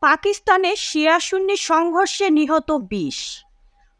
পাকিস্তানে শিয়া সুন্নি সংঘর্ষে নিহত ২০।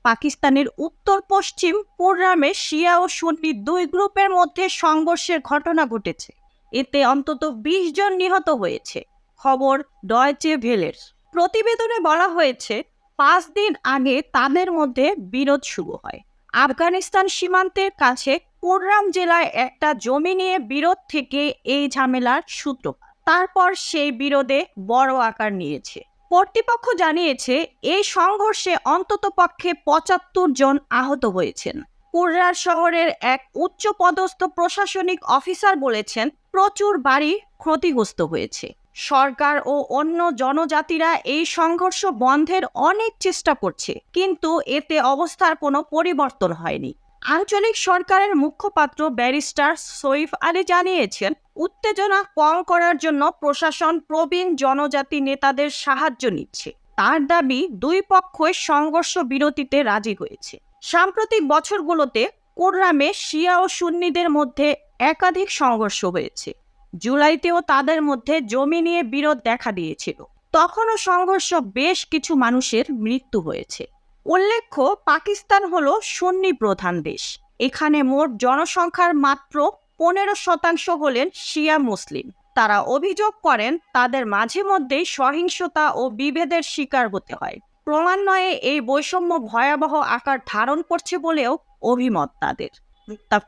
পাকিস্তানের উত্তর পশ্চিম পুররামে শিয়া ও সুন্নি দুই গ্রুপের মধ্যে সংঘর্ষের ঘটনা ঘটেছে। এতে অন্তত ২০ জন নিহত হয়েছে। খবর ডয়চে ভেলের। প্রতিবেদনে বলা হয়েছে ৫ দিন আগে তাদের মধ্যে বিরোধ শুরু হয়। আফগানিস্তান সীমান্তের কাছে কুররাম জেলায় একটা জমি নিয়ে বিরোধ থেকে এই ঝামেলার সূত্রপাত। তারপর সেই বিরোধে বড় আকার নিয়েছে। কর্তৃপক্ষ জানিয়েছে এই সংঘর্ষে অন্ততপক্ষে ৭৫ জন আহত হয়েছেন। কুররা শহরের এক উচ্চপদস্থ প্রশাসনিক অফিসার বলেছেন প্রচুর বাড়ি ক্ষতিগ্রস্ত হয়েছে। সরকার ও অন্য জনজাতিরা এই সংঘর্ষ বন্ধের অনেক চেষ্টা করছে, কিন্তু এতে অবস্থার কোনো পরিবর্তন হয়নি। আঞ্চলিক সরকারের মুখপাত্র ব্যারিস্টার সইফ আলী জানিয়েছেন উত্তেজনা কম করার জন্য প্রশাসন প্রবীণ জনজাতি নেতাদের সাহায্য নিচ্ছে। তার দাবি দুই পক্ষই সংঘর্ষ বিরতিতে রাজি হয়েছে। সাম্প্রতিক বছরগুলোতে কুররামে শিয়া ও সুন্নিদের মধ্যে একাধিক সংঘর্ষ হয়েছে। জুলাইতেও তাদের মধ্যে জমি নিয়ে বিরোধ দেখা দিয়েছিল। তখনও সংঘর্ষ বেশ কিছু মানুষের মৃত্যু হয়েছে। উল্লেখ্য, পাকিস্তান হলো সুন্নি প্রধান দেশ। এখানে মোট জনসংখ্যার মাত্র ১৫% হলেন শিয়া মুসলিম। তারা অভিযোগ করেন তাদের মাঝে মধ্যেই সহিংসতা ও বিভেদের শিকার হতে হয়। ক্রমান্বয়ে এই বৈষম্য ভয়াবহ আকার ধারণ করছে বলেও অভিমত তাদের।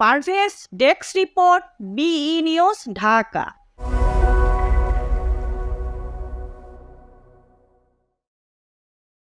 পারভেজ, ডেস্ক রিপোর্ট, বিই নিউজ, ঢাকা।